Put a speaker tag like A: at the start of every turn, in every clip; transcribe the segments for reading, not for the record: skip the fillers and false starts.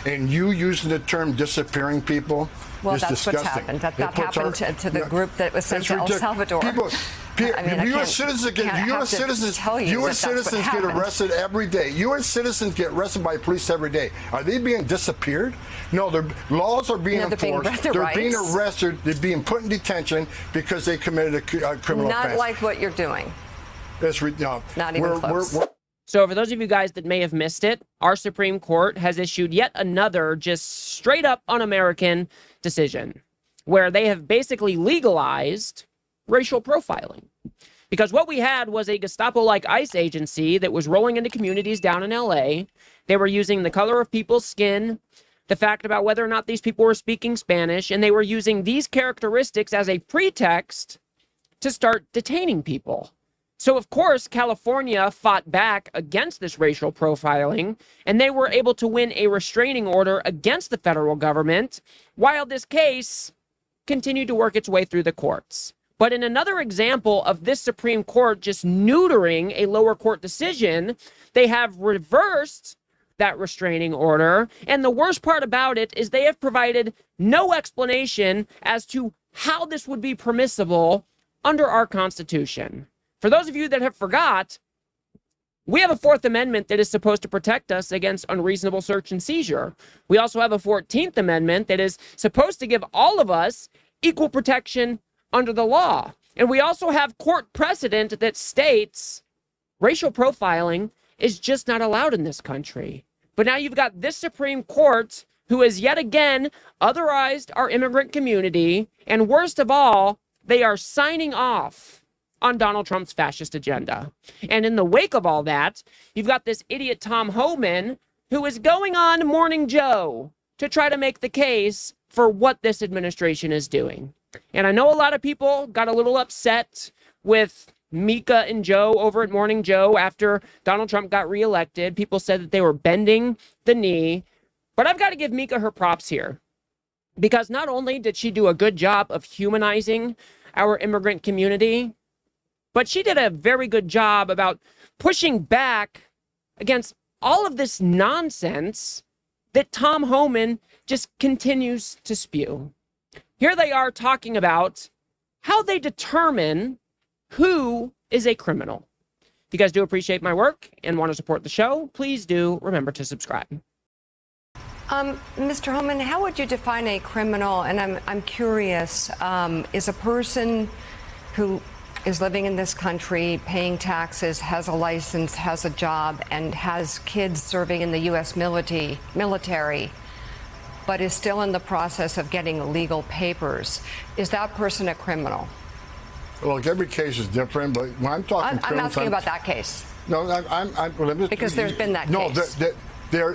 A: and you using the term disappearing people is
B: that's
A: disgusting.
B: What's happened. That happened to the group that was sent to El Salvador.
A: U.S. citizens get arrested every day. U.S. citizens get arrested by police every day. Are they being disappeared? No, their laws are being enforced. They're being arrested. They're being put in detention because they committed a criminal offense.
B: Not like what you're doing. Not even close.
C: So for those of you guys that may have missed it, our Supreme Court has issued yet another just straight up un-American decision where they have basically legalized racial profiling. Because what we had was a Gestapo-like ICE agency that was rolling into communities down in LA. They were using the color of people's skin, the fact about whether or not these people were speaking Spanish, and they were using these characteristics as a pretext to start detaining people. So, of course, California fought back against this racial profiling, and they were able to win a restraining order against the federal government, while this case continued to work its way through the courts. But in another example of this Supreme Court just neutering a lower court decision, they have reversed that restraining order. And the worst part about it is they have provided no explanation as to how this would be permissible under our Constitution. For those of you that have forgot, we have a Fourth Amendment that is supposed to protect us against unreasonable search and seizure. We also have a 14th Amendment that is supposed to give all of us equal protection under the law. And we also have court precedent that states racial profiling is just not allowed in this country. But now you've got this Supreme Court who has yet again otherized our immigrant community. And worst of all, they are signing off on Donald Trump's fascist agenda. And in the wake of all that, you've got this idiot Tom Homan who is going on Morning Joe to try to make the case for what this administration is doing. And I know a lot of people got a little upset with Mika and Joe over at Morning Joe after Donald Trump got reelected. People said that they were bending the knee. But I've got to give Mika her props here. Because not only did she do a good job of humanizing our immigrant community, but she did a very good job about pushing back against all of this nonsense that Tom Homan just continues to spew. Here they are talking about how they determine who is a criminal. If you guys do appreciate my work and want to support the show, please do remember to subscribe.
B: Mr. Homan, how would you define a criminal? And I'm curious, is a person who is living in this country, paying taxes, has a license, has a job, and has kids serving in the U.S. military, but is still in the process of getting legal papers, is that person a criminal?
A: Look, every case is different, but when I'm talking
B: I'm asking about that case.
A: No,
B: because there's been that case.
A: No,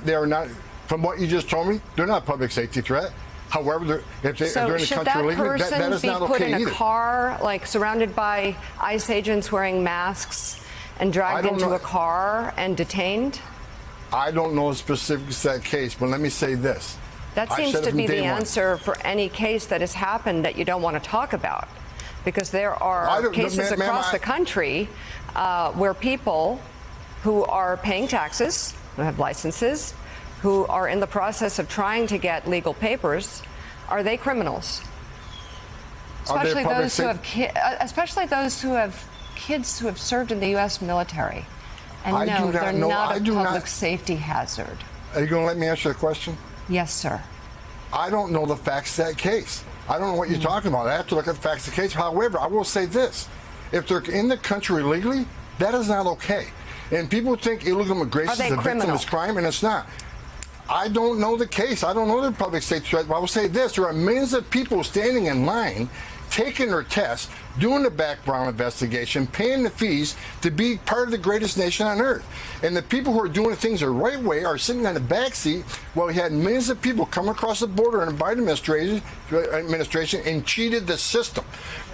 A: they're not, from what you just told me, they're not a public safety threat. However, if they're in the country illegally, that is not okay either. So should that person be put in a car, like surrounded by ICE agents wearing masks and dragged into a car and detained? I don't know the specifics of that case, but let me say this.
B: That seems to be the answer for any case that has happened that you don't want to talk about. Because there are cases across the country where people who are paying taxes, who have licenses, who are in the process of trying to get legal papers, are they criminals? Especially those who have kids who have served in the U.S. military. And no, they're not a public safety hazard.
A: Are you going to let me answer the question?
B: Yes, sir.
A: I don't know the facts of that case. I don't know what you're talking about. I have to look at the facts of the case. However, I will say this. If they're in the country illegally, that is not okay. And people think illegal immigration is a victimless crime, and it's not. I don't know the case. I don't know the public safety threat. But I will say this. There are millions of people standing in line, taking their tests, doing the background investigation, paying the fees to be part of the greatest nation on earth. And the people who are doing things the right way are sitting on the back seat while we had millions of people come across the border in the Biden administration and cheated the system.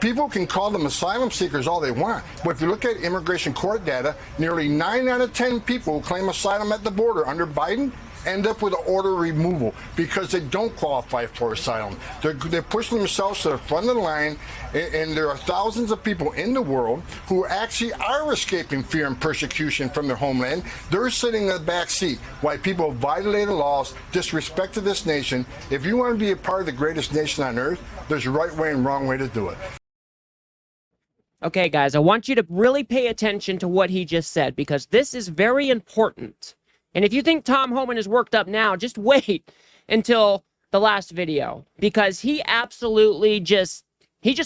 A: People can call them asylum seekers all they want, but if you look at immigration court data, nearly 9 out of 10 people who claim asylum at the border under Biden end up with an order of removal because they don't qualify for asylum. They're pushing themselves to the front of the line, and there are thousands of people in the world who actually are escaping fear and persecution from their homeland. They're sitting in the back seat while people violated laws, disrespected this nation. If you want to be a part of the greatest nation on earth, there's a right way and wrong way to do it.
C: Okay, guys, I want you to really pay attention to what he just said, because this is very important. And if you think Tom Homan is worked up now, just wait until the last video, because he absolutely just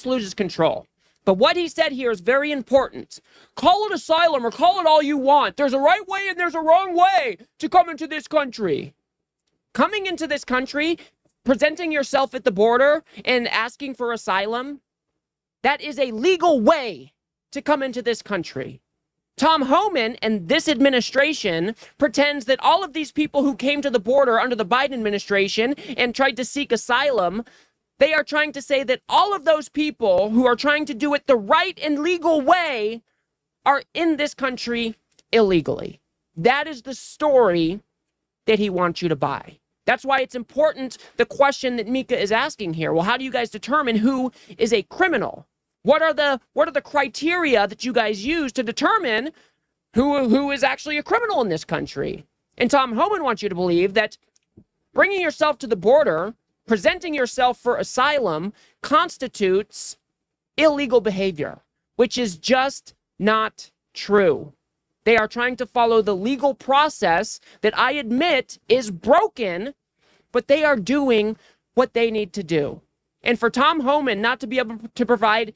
C: loses control. But what he said here is very important. Call it asylum or call it all you want. There's a right way and there's a wrong way to come into this country. Coming into this country, presenting yourself at the border and asking for asylum, that is a legal way to come into this country. Tom Homan and this administration pretends that all of these people who came to the border under the Biden administration and tried to seek asylum, they are trying to say that all of those people who are trying to do it the right and legal way are in this country illegally. That is the story that he wants you to buy. That's why it's important, the question that Mika is asking here. Well, how do you guys determine who is a criminal? What are the criteria that you guys use to determine who is actually a criminal in this country? And Tom Homan wants you to believe that bringing yourself to the border, presenting yourself for asylum, constitutes illegal behavior, which is just not true. They are trying to follow the legal process that I admit is broken, but they are doing what they need to do. And for Tom Homan not to be able to provide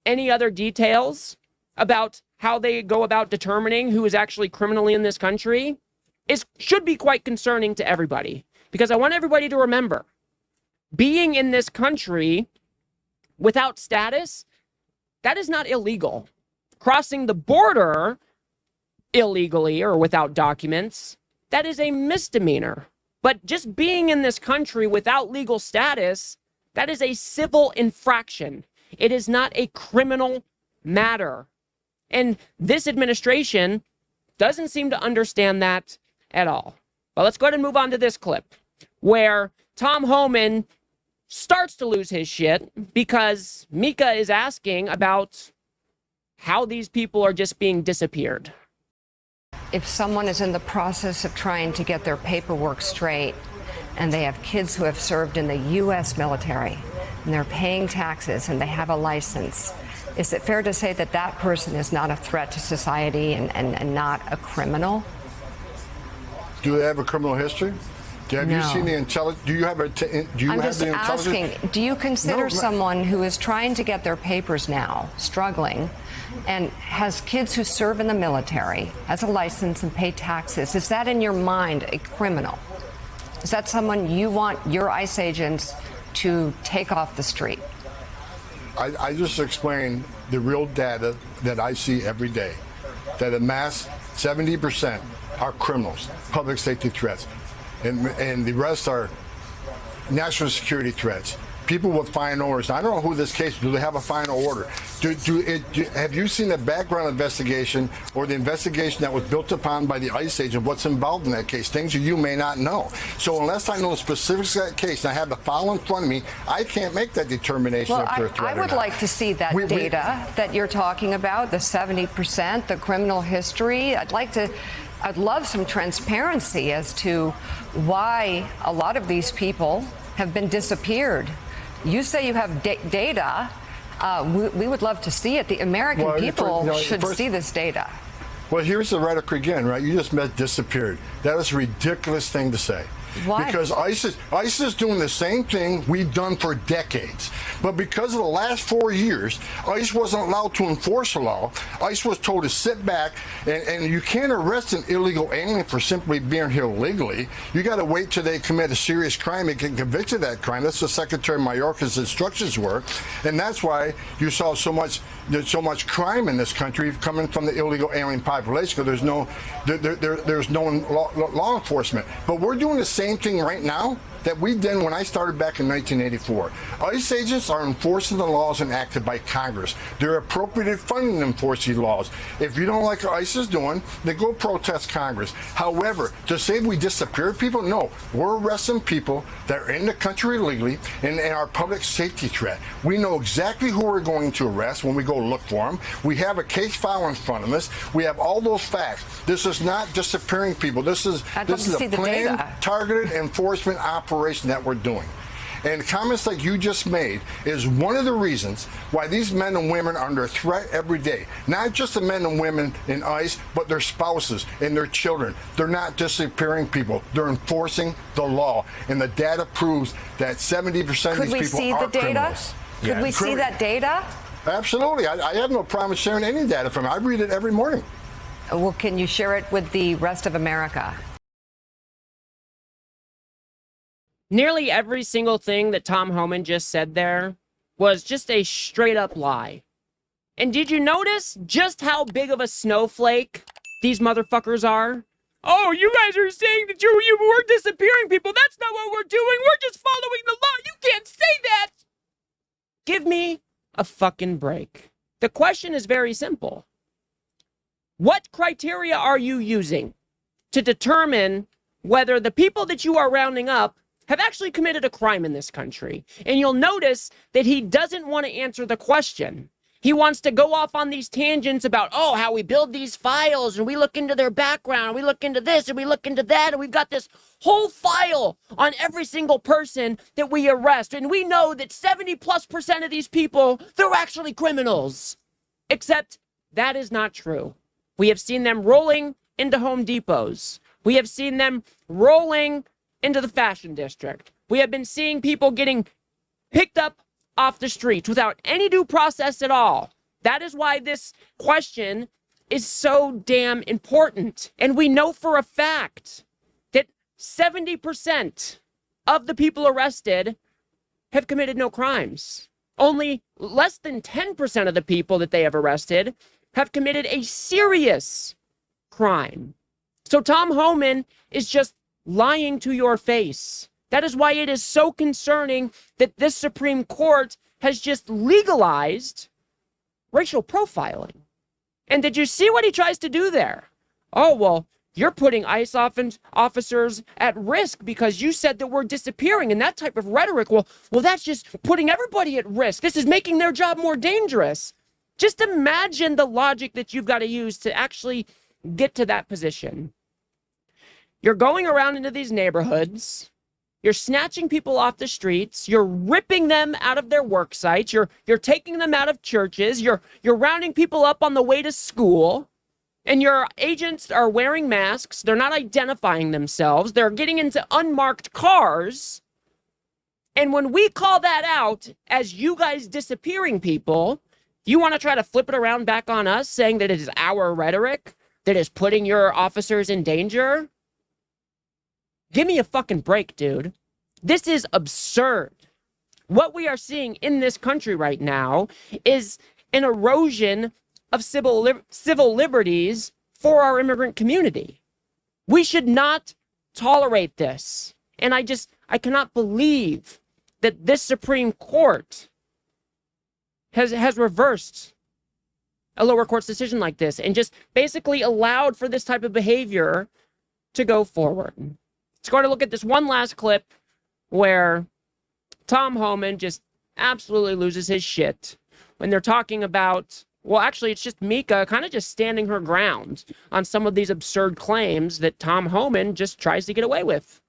C: any other details about how they go about determining who is actually criminally in this country should be quite concerning to everybody. Because I want everybody to remember, being in this country without status, that is not illegal. Crossing the border illegally or without documents, that is a misdemeanor. But just being in this country without legal status, that is a civil infraction. It is not a criminal matter. And this administration doesn't seem to understand that at all. But let's go ahead and move on to this clip where Tom Homan starts to lose his shit because Mika is asking about how these people are just being disappeared.
B: If someone is in the process of trying to get their paperwork straight and they have kids who have served in the U.S. military and they're paying taxes and they have a license, is it fair to say that that person is not a threat to society and not a criminal?
A: Do they have a criminal history? Have you seen the intelligence? Do you have
B: I'm just asking, do you consider someone who is trying to get their papers now, struggling, and has kids who serve in the military, has a license and pay taxes, is that in your mind a criminal? Is that someone you want your ICE agents to take off the street?
A: I just explained the real data that I see every day, that a mass 70% are criminals, public safety threats. And the rest are national security threats. People with final orders. I don't know who this case. Do they have a final order? Have you seen the background investigation or the investigation that was built upon by the ICE agent? What's involved in that case? Things you may not know. So unless I know the specifics of that case and I have the file in front of me, I can't make that determination if they're a threat or not.
B: I would like to see that data that you're talking about, the 70%, the criminal history. I'd love some transparency as to why a lot of these people have been disappeared. You say you have data. We would love to see it. The American people should see this data.
A: Well, here's the rhetoric again, right? You just meant disappeared. That is a ridiculous thing to say.
B: Why?
A: Because ICE is doing the same thing we've done for decades. But because of the last 4 years, ICE wasn't allowed to enforce the law. ICE was told to sit back, and you can't arrest an illegal alien for simply being here legally. You got to wait till they commit a serious crime and get convicted of that crime. That's what Secretary Mayorkas' instructions were. And that's why you saw there's so much crime in this country coming from the illegal alien population, because there's no law enforcement. But we're doing the same thing right now that we did when I started back in 1984. ICE agents are enforcing the laws enacted by Congress. They're appropriated funding to enforce these laws. If you don't like what ICE is doing, then go protest Congress. However, to say we disappeared people, no. We're arresting people that are in the country illegally and are public safety threat. We know exactly who we're going to arrest when we go look for them. We have a case file in front of us. We have all those facts. This is not disappearing people. This is a planned, targeted enforcement operation that we're doing. And comments like you just made is one of the reasons why these men and women are under threat every day. Not just the men and women in ICE, but their spouses and their children. They're not disappearing people. They're enforcing the law. And the data proves that 70% of these people are criminals.
B: Could we see that data?
A: Absolutely. I have no problem sharing any data from it. I read it every morning.
B: Well, can you share it with the rest of America?
C: Nearly every single thing that Tom Homan just said there was just a straight up lie. And did you notice just how big of a snowflake these motherfuckers are? Oh, you guys are saying that you were disappearing people. That's not what we're doing. We're just following the law. You can't say that. Give me a fucking break. The question is very simple. What criteria are you using to determine whether the people that you are rounding up have actually committed a crime in this country? And you'll notice that he doesn't want to answer the question. He wants to go off on these tangents about, oh, how we build these files and we look into their background, and we look into this and we look into that, and we've got this whole file on every single person that we arrest. And we know that 70+% of these people, they're actually criminals. Except that is not true. We have seen them rolling into Home Depots. We have seen them rolling into the fashion district. We have been seeing people getting picked up off the streets without any due process at all. That is why this question is so damn important. And we know for a fact that 70% of the people arrested have committed no crimes. Only less than 10% of the people that they have arrested have committed a serious crime. So Tom Homan is just lying to your face. That is why it is so concerning that this Supreme Court has just legalized racial profiling. And did you see what he tries to do there? Oh, well, you're putting ICE officers at risk because you said that we're disappearing, and that type of rhetoric. Well, that's just putting everybody at risk. This is making their job more dangerous. Just imagine the logic that you've got to use to actually get to that position. You're going around into these neighborhoods. You're snatching people off the streets. You're ripping them out of their work sites. You're taking them out of churches. You're rounding people up on the way to school. And your agents are wearing masks. They're not identifying themselves. They're getting into unmarked cars. And when we call that out as you guys disappearing people, you want to try to flip it around back on us, saying that it is our rhetoric that is putting your officers in danger? Give me a fucking break, dude. This is absurd. What we are seeing in this country right now is an erosion of civil liberties for our immigrant community. We should not tolerate this. And I cannot believe that this Supreme Court has reversed a lower court's decision like this and just basically allowed for this type of behavior to go forward. Let's go to look at this one last clip where Tom Homan just absolutely loses his shit when they're talking about, well, actually, it's just Mika kind of just standing her ground on some of these absurd claims that Tom Homan just tries to get away with.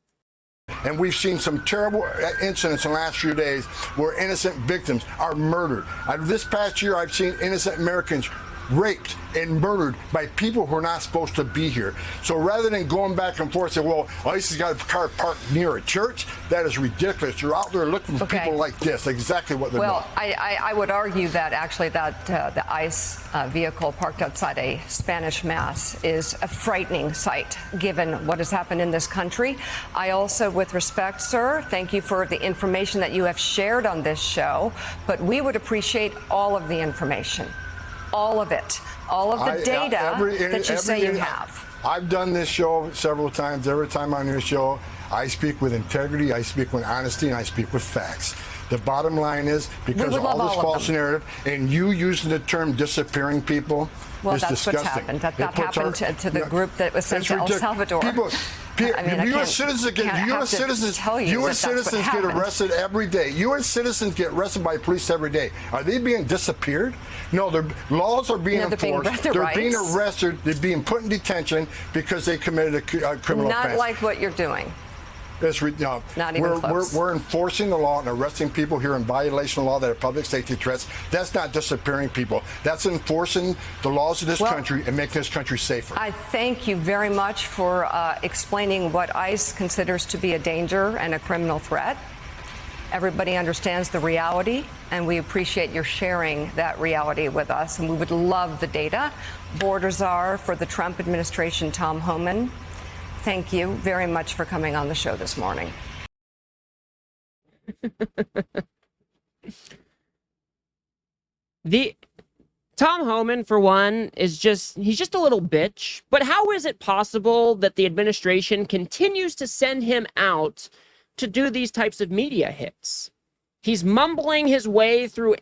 A: And we've seen some terrible incidents in the last few days where innocent victims are murdered. This past year, I've seen innocent Americans raped and murdered by people who are not supposed to be here. So rather than going back and forth, say, well, ICE has got a car parked near a church, that is ridiculous. You're out there looking for people like this, exactly what they're doing.
B: Well, I would argue that actually the ICE vehicle parked outside a Spanish mass is a frightening sight, given what has happened in this country. I also, with respect, sir, thank you for the information that you have shared on this show, but we would appreciate all of the information. All of it, all of the data that you say you have.
A: I've done this show several times. Every time on your show, I speak with integrity, I speak with honesty, and I speak with facts. The bottom line is, because of all this false narrative, and you using the term disappearing people,
B: well,
A: it's
B: that's
A: disgusting.
B: what's happened. That happened to the group that was sent to El Salvador.
A: U.S. citizens get arrested every day. U.S. citizens get arrested by police every day. Are they being disappeared? No, their laws are being enforced. They're being arrested. They're being put in detention because they committed a criminal offense.
B: Not like what you're doing.
A: Not even close. We're enforcing the law and arresting people here in violation of law that are public safety threats. That's not disappearing people. That's enforcing the laws of this country and making this country safer.
B: I thank you very much for explaining what ICE considers to be a danger and a criminal threat. Everybody understands the reality, and we appreciate your sharing that reality with us. And we would love the data. Border Czar for the Trump administration, Tom Homan. Thank you very much for coming on the show this morning.
C: Tom Homan, for one, he's just a little bitch. But how is it possible that the administration continues to send him out to do these types of media hits? He's mumbling his way through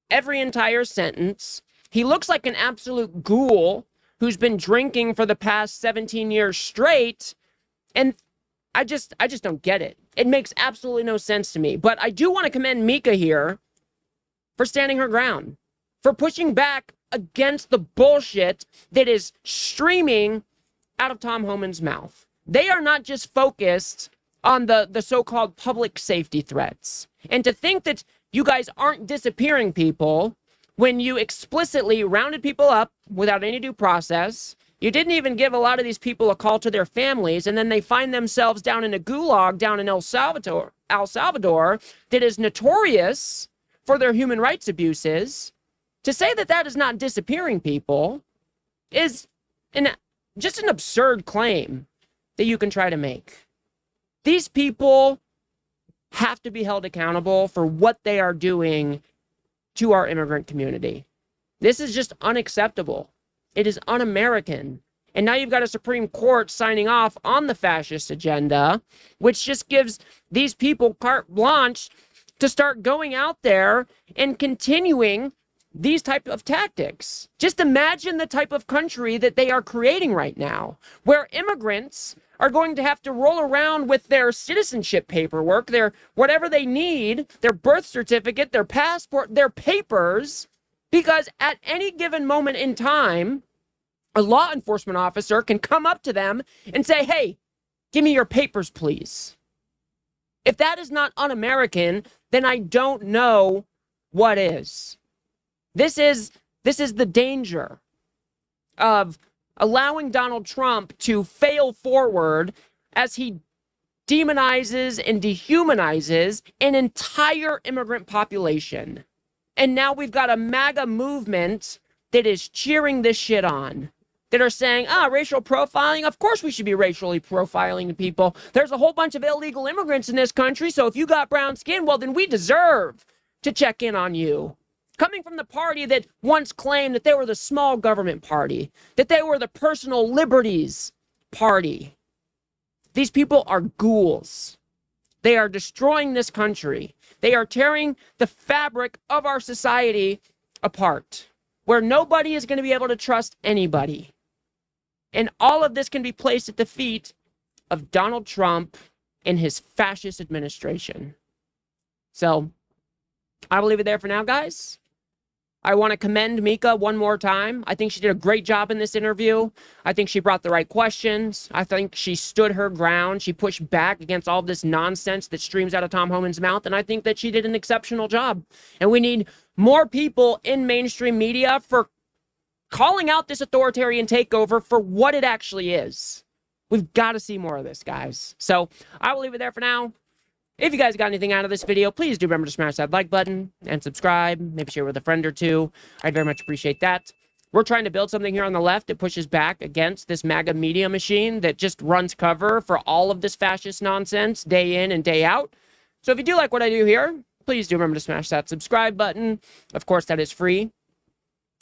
C: every entire sentence. He looks like an absolute ghoul who's been drinking for the past 17 years straight, and I just don't get it. It makes absolutely no sense to me. But I do want to commend Mika here for standing her ground, for pushing back against the bullshit that is streaming out of Tom Homan's mouth. They are not just focused on the so-called public safety threats. And to think that you guys aren't disappearing people when you explicitly rounded people up without any due process, you didn't even give a lot of these people a call to their families, and then they find themselves down in a gulag down in El Salvador that is notorious for their human rights abuses. To say that that is not disappearing people is just an absurd claim that you can try to make. These people have to be held accountable for what they are doing to our immigrant community. This is just unacceptable. It is un-American. And now you've got a Supreme Court signing off on the fascist agenda, which just gives these people carte blanche to start going out there and continuing these type of tactics. Just imagine the type of country that they are creating right now, where immigrants are going to have to roll around with their citizenship paperwork, their whatever they need, their birth certificate, their passport, their papers, because at any given moment in time, a law enforcement officer can come up to them and say, hey, give me your papers, please. If that is not un-American, then I don't know what is. This is the danger of allowing Donald Trump to fail forward as he demonizes and dehumanizes an entire immigrant population. And now we've got a MAGA movement that is cheering this shit on, that are saying, racial profiling, of course we should be racially profiling people. There's a whole bunch of illegal immigrants in this country, so if you got brown skin, well, then we deserve to check in on you. Coming from the party that once claimed that they were the small government party, that they were the personal liberties party. These people are ghouls. They are destroying this country. They are tearing the fabric of our society apart, where nobody is going to be able to trust anybody. And all of this can be placed at the feet of Donald Trump and his fascist administration. So I will leave it there for now, guys. I want to commend Mika one more time. I think she did a great job in this interview. I think she brought the right questions. I think she stood her ground. She pushed back against all this nonsense that streams out of Tom Homan's mouth. And I think that she did an exceptional job. And we need more people in mainstream media for calling out this authoritarian takeover for what it actually is. We've got to see more of this, guys. So I will leave it there for now. If you guys got anything out of this video, please do remember to smash that like button and subscribe. Maybe share with a friend or two. I'd very much appreciate that. We're trying to build something here on the left that pushes back against this MAGA media machine that just runs cover for all of this fascist nonsense day in and day out. So if you do like what I do here, please do remember to smash that subscribe button. Of course, that is free.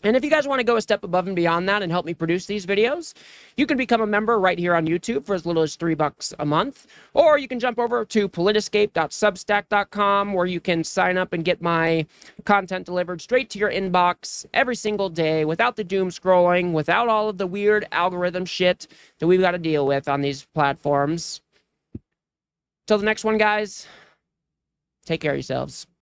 C: And if you guys want to go a step above and beyond that and help me produce these videos, you can become a member right here on YouTube for as little as $3 a month. Or you can jump over to politiscape.substack.com, where you can sign up and get my content delivered straight to your inbox every single day without the doom scrolling, without all of the weird algorithm shit that we've got to deal with on these platforms. Till the next one, guys, take care of yourselves.